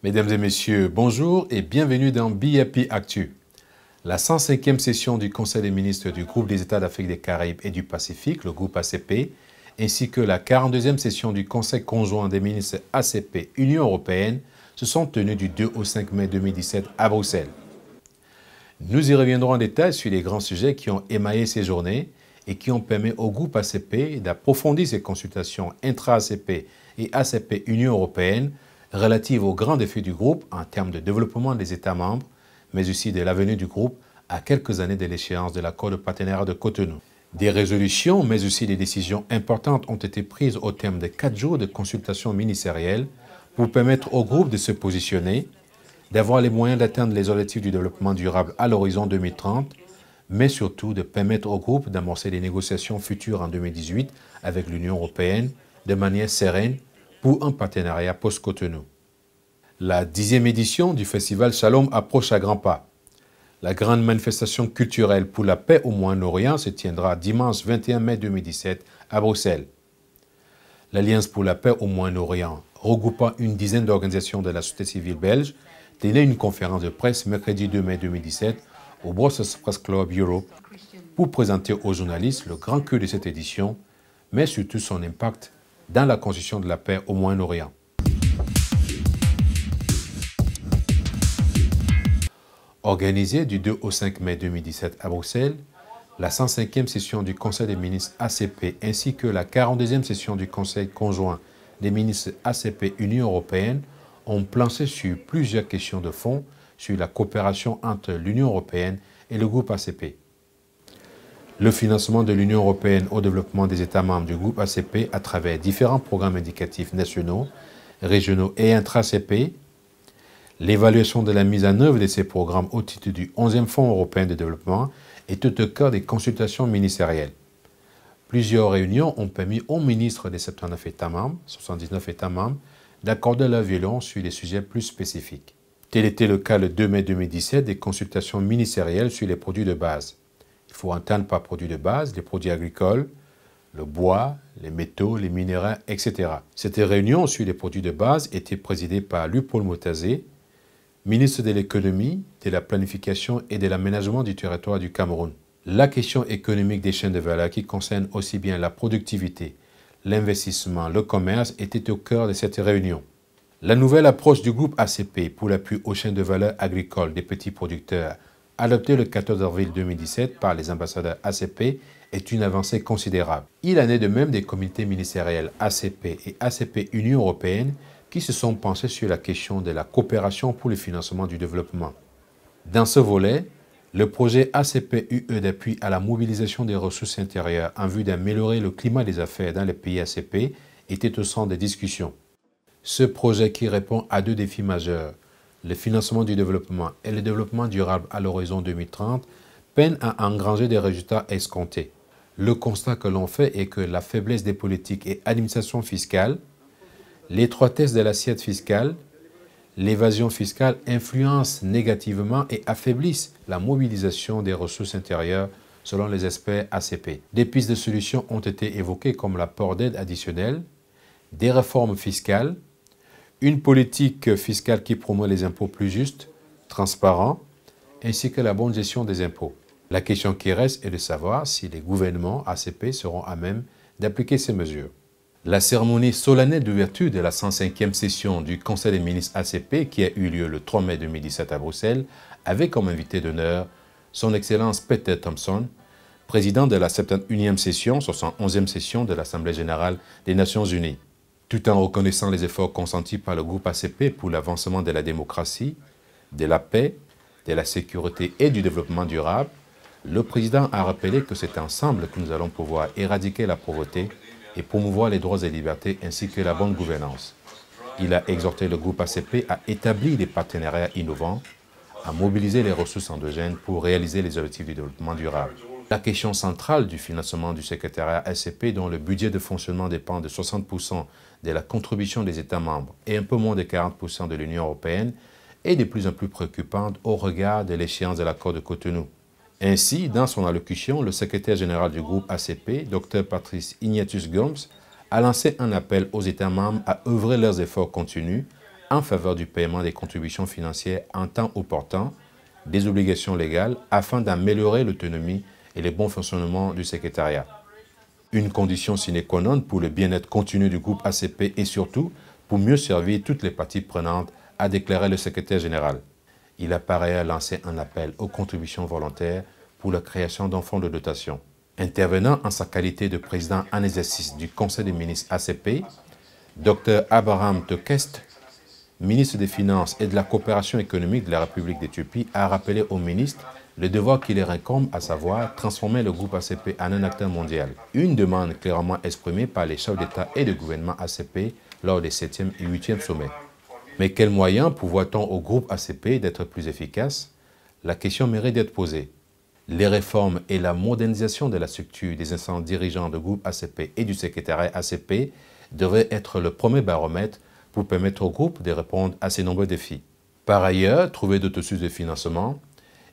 Mesdames et messieurs, bonjour et bienvenue dans BIP Actu. La 105e session du Conseil des ministres du groupe des États d'Afrique des Caraïbes et du Pacifique, le groupe ACP, ainsi que la 42e session du Conseil conjoint des ministres ACP-Union européenne se sont tenues du 2 au 5 mai 2017 à Bruxelles. Nous y reviendrons en détail sur les grands sujets qui ont émaillé ces journées et qui ont permis au groupe ACP d'approfondir ses consultations intra-ACP et ACP-Union européenne relatives aux grands défis du groupe en termes de développement des États membres, mais aussi de l'avenir du groupe à quelques années de l'échéance de l'accord de partenariat de Cotonou. Des résolutions, mais aussi des décisions importantes ont été prises au terme de 4 jours de consultations ministérielles pour permettre au groupe de se positionner, d'avoir les moyens d'atteindre les objectifs du développement durable à l'horizon 2030, mais surtout de permettre au groupe d'amorcer des négociations futures en 2018 avec l'Union européenne de manière sereine pour un partenariat post-Cotonou. La 10e édition du Festival Shalom approche à grands pas. La grande manifestation culturelle pour la paix au Moyen-Orient se tiendra dimanche 21 mai 2017 à Bruxelles. L'Alliance pour la paix au Moyen-Orient, regroupant une dizaine d'organisations de la société civile belge, tenait une conférence de presse mercredi 2 mai 2017 au Brussels Press Club Europe pour présenter aux journalistes le grand cœur de cette édition, mais surtout son impact dans la construction de la paix au Moyen-Orient. Organisée du 2 au 5 mai 2017 à Bruxelles, la 105e session du Conseil des ministres ACP ainsi que la 42e session du Conseil conjoint des ministres ACP-Union européenne ont planché sur plusieurs questions de fond sur la coopération entre l'Union européenne et le groupe ACP. Le financement de l'Union européenne au développement des États membres du groupe ACP à travers différents programmes indicatifs nationaux, régionaux et intra-ACP, l'évaluation de la mise en œuvre de ces programmes au titre du 11e Fonds européen de développement est tout au cœur des consultations ministérielles. Plusieurs réunions ont permis aux ministres des 79 États membres, d'accorder leur violon sur des sujets plus spécifiques. Tel était le cas le 2 mai 2017 des consultations ministérielles sur les produits de base. Il faut entendre par produits de base les produits agricoles, le bois, les métaux, les minéraux, etc. Cette réunion sur les produits de base était présidée par Lupaul Motazé, ministre de l'économie, de la planification et de l'aménagement du territoire du Cameroun. La question économique des chaînes de valeur qui concerne aussi bien la productivité, l'investissement, le commerce était au cœur de cette réunion. La nouvelle approche du groupe ACP pour l'appui aux chaînes de valeur agricoles des petits producteurs, adoptée le 14 avril 2017 par les ambassadeurs ACP, est une avancée considérable. Il en est de même des comités ministériels ACP et ACP-Union européenne qui se sont penchés sur la question de la coopération pour le financement du développement. Dans ce volet, le projet ACP-UE d'appui à la mobilisation des ressources intérieures en vue d'améliorer le climat des affaires dans les pays ACP était au centre des discussions. Ce projet qui répond à 2 défis majeurs, le financement du développement et le développement durable à l'horizon 2030, peine à engranger des résultats escomptés. Le constat que l'on fait est que la faiblesse des politiques et administrations fiscales, l'étroitesse de l'assiette fiscale, l'évasion fiscale influencent négativement et affaiblissent la mobilisation des ressources intérieures selon les experts ACP. Des pistes de solutions ont été évoquées comme l'apport d'aide additionnelle, des réformes fiscales, une politique fiscale qui promeut les impôts plus justes, transparents, ainsi que la bonne gestion des impôts. La question qui reste est de savoir si les gouvernements ACP seront à même d'appliquer ces mesures. La cérémonie solennelle d'ouverture de la 105e session du Conseil des ministres ACP qui a eu lieu le 3 mai 2017 à Bruxelles avait comme invité d'honneur son Excellence Peter Thompson, président de la 71e session, 71e session de l'Assemblée générale des Nations unies. Tout en reconnaissant les efforts consentis par le groupe ACP pour l'avancement de la démocratie, de la paix, de la sécurité et du développement durable, le président a rappelé que c'est ensemble que nous allons pouvoir éradiquer la pauvreté et promouvoir les droits et libertés ainsi que la bonne gouvernance. Il a exhorté le groupe ACP à établir des partenariats innovants, à mobiliser les ressources endogènes pour réaliser les objectifs du développement durable. La question centrale du financement du secrétariat ACP, dont le budget de fonctionnement dépend de 60% de la contribution des États membres et un peu moins de 40% de l'Union européenne, est de plus en plus préoccupante au regard de l'échéance de l'accord de Cotonou. Ainsi, dans son allocution, le secrétaire général du groupe ACP, Dr Patrice Ignatius Gomes, a lancé un appel aux États membres à œuvrer leurs efforts continus en faveur du paiement des contributions financières en temps opportun, des obligations légales afin d'améliorer l'autonomie et le bon fonctionnement du secrétariat. Une condition sine qua non pour le bien-être continu du groupe ACP et surtout pour mieux servir toutes les parties prenantes, a déclaré le secrétaire général. Il a par ailleurs lancé un appel aux contributions volontaires pour la création d'un fonds de dotation. Intervenant en sa qualité de président en exercice du Conseil des ministres ACP, Dr Abraham Tökes, ministre des Finances et de la Coopération économique de la République d'Éthiopie, a rappelé aux ministres le devoir qui leur incombe, à savoir transformer le groupe ACP en un acteur mondial. Une demande clairement exprimée par les chefs d'État et de gouvernement ACP lors des 7e et 8e sommets. Mais quels moyens pourvoit-on au groupe ACP d'être plus efficace? La question mérite d'être posée. Les réformes et la modernisation de la structure des instances dirigeantes du groupe ACP et du secrétariat ACP devraient être le premier baromètre pour permettre au groupe de répondre à ces nombreux défis. Par ailleurs, trouver d'autres sources de financement,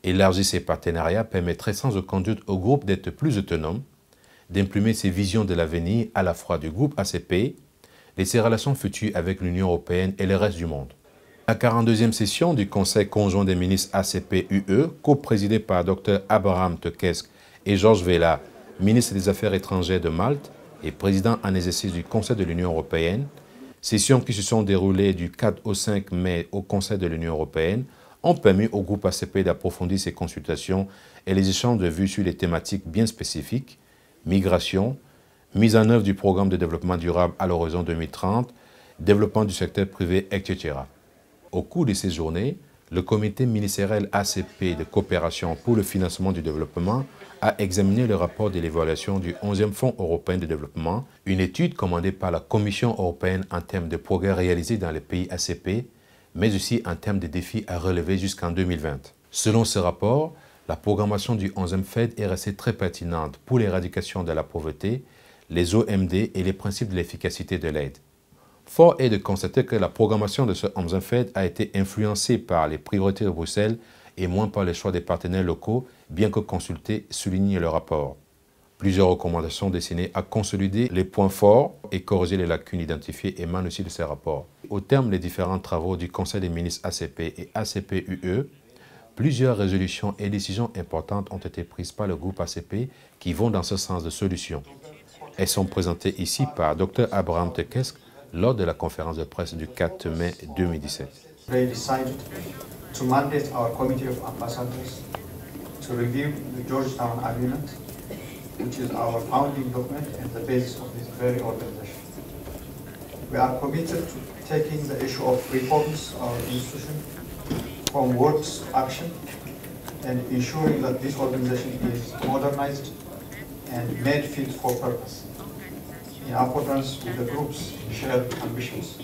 élargir ses partenariats permettrait sans aucun doute au groupe d'être plus autonome, d'imprimer ses visions de l'avenir à la fois du groupe ACP et ses relations futures avec l'Union européenne et le reste du monde. La 42e session du Conseil conjoint des ministres ACP-UE, co-présidée par Dr Abraham Tökes et Georges Vella, ministre des Affaires étrangères de Malte et président en exercice du Conseil de l'Union européenne, sessions qui se sont déroulées du 4 au 5 mai au Conseil de l'Union européenne, ont permis au groupe ACP d'approfondir ses consultations et les échanges de vues sur des thématiques bien spécifiques, migration, mise en œuvre du programme de développement durable à l'horizon 2030, développement du secteur privé, etc. Au cours de ces journées, le comité ministériel ACP de coopération pour le financement du développement a examiné le rapport de l'évaluation du 11e Fonds européen de développement, une étude commandée par la Commission européenne en termes de progrès réalisés dans les pays ACP, mais aussi en termes de défis à relever jusqu'en 2020. Selon ce rapport, la programmation du 11e FED est restée très pertinente pour l'éradication de la pauvreté, les OMD et les principes de l'efficacité de l'aide. Fort est de constater que la programmation de ce 11e FED a été influencée par les priorités de Bruxelles et moins par les choix des partenaires locaux, bien que consultés, souligne le rapport. Plusieurs recommandations destinées à consolider les points forts et corriger les lacunes identifiées émanent aussi de ces rapports. Au terme des différents travaux du Conseil des ministres ACP et ACP-UE, plusieurs résolutions et décisions importantes ont été prises par le groupe ACP qui vont dans ce sens de solution. Elles sont présentées ici par Dr Abraham Tökes lors de la conférence de presse du 4 mai 2017. They decided to mandate our committee of ambassadors to review the Georgetown Agreement, which is our founding document and the basis of this very organization. We are committed to taking the issue of reforms of our institution from words to action and ensuring that this organization is modernized and made fit for purpose, in accordance with the group's shared ambitions.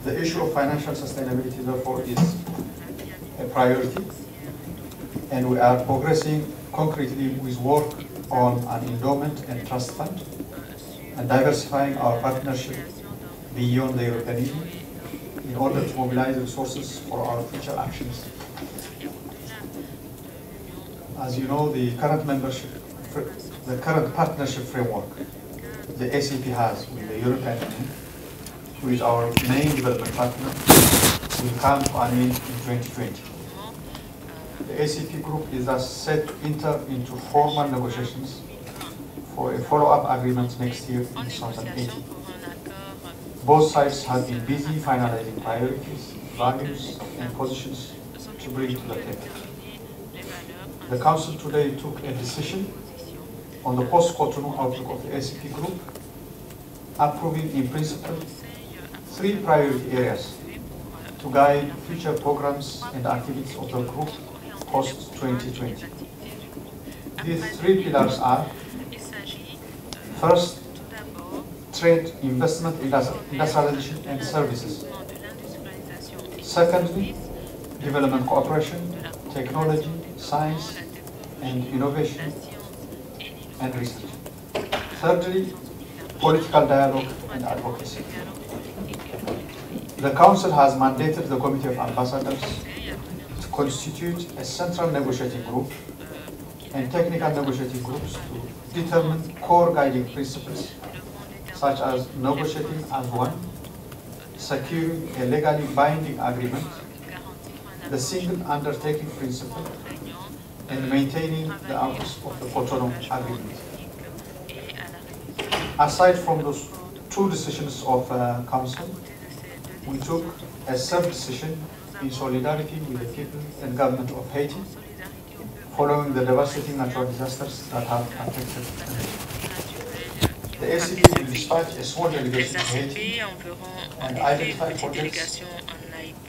The issue of financial sustainability, therefore, is a priority, and we are progressing concretely with work on an endowment and trust fund, and diversifying our partnership beyond the European Union in order to mobilize resources for our future actions. As you know, the current partnership framework the ACP has with the European Union, who is our main development partner, will come to an end in 2020. The ACP group is thus set to enter into formal negotiations for a follow-up agreement next year in 2018. Both sides have been busy finalizing priorities, values, and positions to bring to the table. The Council today took a decision on the post-Cotonou outlook of the ACP group, approving in principle 3 priority areas to guide future programs and activities of the group post-2020. These 3 pillars are: first, trade, investment, industrialization and services. Secondly, development cooperation, technology, science and innovation and research. Thirdly, political dialogue and advocacy. The Council has mandated the Committee of Ambassadors to constitute a central negotiating group and technical negotiating groups to determine core guiding principles such as negotiating as one, securing a legally binding agreement, the single undertaking principle, and maintaining the outputs of the Cotonou Agreement. Aside from those two decisions of Council, we took a self-decision in solidarity with the people and government of Haiti, following the devastating natural disasters that have affected the nation. The ACP will dispatch a small delegation to Haiti and identify projects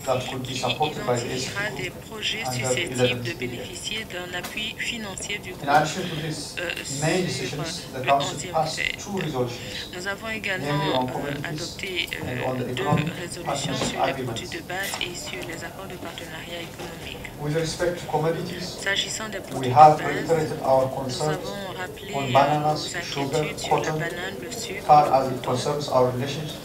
that could be supported by the ACP des projets under susceptibles de 11th bénéficier d'un appui financier du In groupe addition to these main decisions, the le Council 11e passed fait. two resolutions, Nous avons namely également on communities adopté and on the deux economic résolutions partnership sur les agreements. produits de base et sur les accords de partenariat économique. With respect to commodities, S'agissant des we produits de have base, reiterated our nous concerns avons rappelé on nos bananas, sugar, inquiétudes sur la cotton, banane, le sucre, far as le it coton, concerns our relations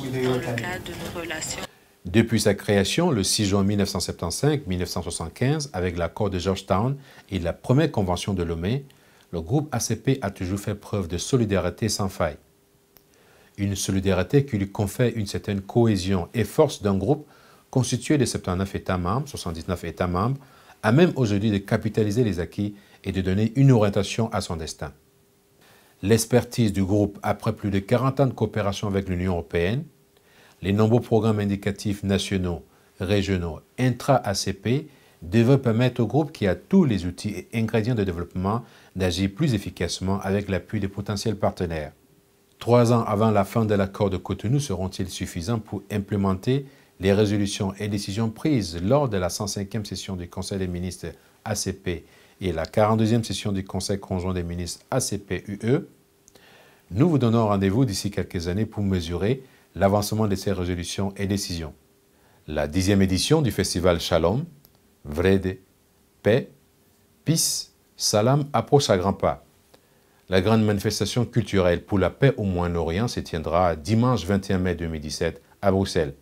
with the dans le European Union. cadre de nos relations. Depuis sa création le 6 juin 1975-1975 avec l'accord de Georgetown et la première convention de Lomé, le groupe ACP a toujours fait preuve de solidarité sans faille. Une solidarité qui lui confère une certaine cohésion et force d'un groupe constitué de 79 États membres, 79 États membres, à même aujourd'hui de capitaliser les acquis et de donner une orientation à son destin. L'expertise du groupe après plus de 40 ans de coopération avec l'Union européenne, les nombreux programmes indicatifs nationaux, régionaux, intra-ACP devraient permettre au groupe qui a tous les outils et ingrédients de développement d'agir plus efficacement avec l'appui des potentiels partenaires. 3 ans avant la fin de l'accord de Cotonou seront-ils suffisants pour implémenter les résolutions et décisions prises lors de la 105e session du Conseil des ministres ACP et la 42e session du Conseil conjoint des ministres ACP-UE? Nous vous donnons rendez-vous d'ici quelques années pour mesurer l'avancement de ces résolutions et décisions. La 10e édition du festival Shalom, Vrede, Paix, Peace, Salam approche à grands pas. La grande manifestation culturelle pour la paix au Moyen-Orient se tiendra dimanche 21 mai 2017 à Bruxelles.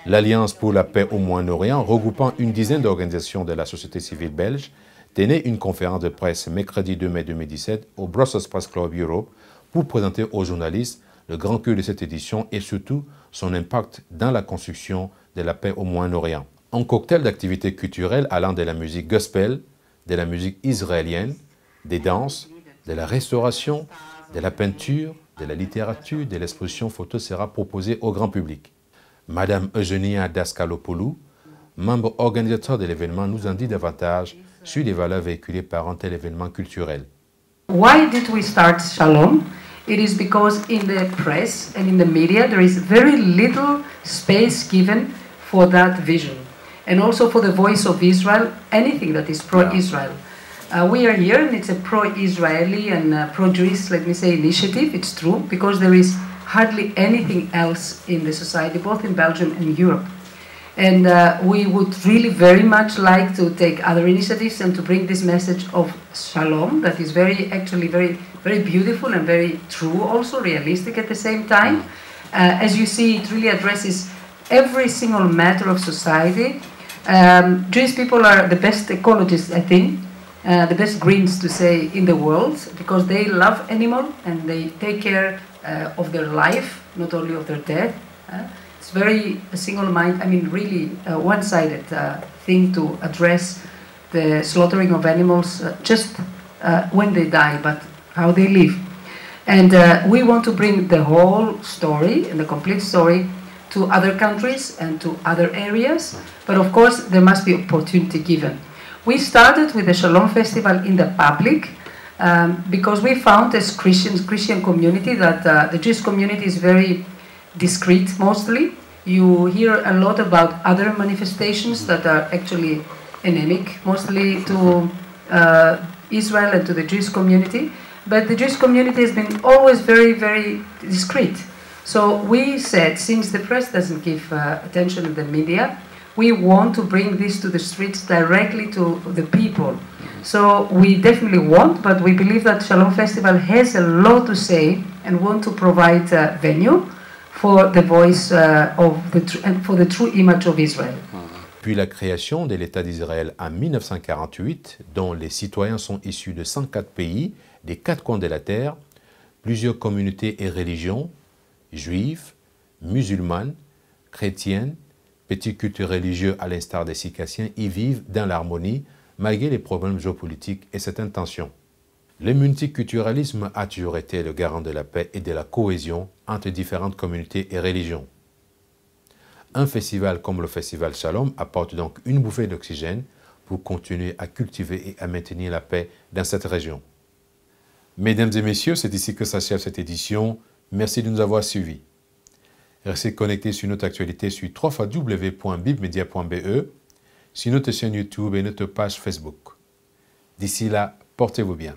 L'Alliance pour la paix au Moyen-Orient, regroupant une dizaine d'organisations de la société civile belge, tenait une conférence de presse mercredi 2 mai 2017 au Brussels Press Club Europe pour présenter aux journalistes le grand cœur de cette édition et surtout son impact dans la construction de la paix au Moyen-Orient. Un cocktail d'activités culturelles allant de la musique gospel, de la musique israélienne, des danses, de la restauration, de la peinture, de la littérature, de l'exposition photo sera proposé au grand public. Madame Eugenia Daskalopoulou, membre organisateur de l'événement, nous en dit davantage sur les valeurs véhiculées par un tel événement culturel. Why did we start Shalom? It is because in the press and in the media there is very little space given for that vision. And also for the voice of Israel, anything that is pro-Israel. We are here and it's a pro-Israeli and pro-Jewish, let me say, initiative. It's true, because there is hardly anything else in the society, both in Belgium and Europe. And we would really very much like to take other initiatives and to bring this message of Shalom that is actually very beautiful and very true, also realistic at the same time. As you see, it really addresses every single matter of society. Jewish people are the best ecologists, I think, the best Greens to say in the world, because they love animals and they take care of their life, not only of their death. It's very single-minded, I mean really one-sided thing to address the slaughtering of animals just when they die, but how they live. And we want to bring the whole story and the complete story to other countries and to other areas, but of course there must be opportunity given. We started with the Shalom Festival in the public because we found as Christian community that the Jewish community is very discreet mostly. You hear a lot about other manifestations that are actually endemic, mostly to Israel and to the Jewish community, but the Jewish community has been always very discreet. So we said, since the press doesn't give attention to the media, we want to bring this to the streets directly to the people. So we definitely want, but we believe that Shalom Festival has a lot to say and want to provide a venue for the voice and for the true image of Israel. Puis la création de l'État d'Israël en 1948, dont les citoyens sont issus de 104 pays, des 4 coins de la terre, plusieurs communautés et religions, juifs, musulmanes, chrétiennes, petits cultes religieux à l'instar des Circassiens y vivent dans l'harmonie malgré les problèmes géopolitiques et certaines tensions. Le multiculturalisme a toujours été le garant de la paix et de la cohésion entre différentes communautés et religions. Un festival comme le Festival Shalom apporte donc une bouffée d'oxygène pour continuer à cultiver et à maintenir la paix dans cette région. Mesdames et messieurs, c'est ici que s'achève cette édition. Merci de nous avoir suivis. Restez connectés sur notre actualité sur www.bibmedia.be, sur notre chaîne YouTube et notre page Facebook. D'ici là, portez-vous bien.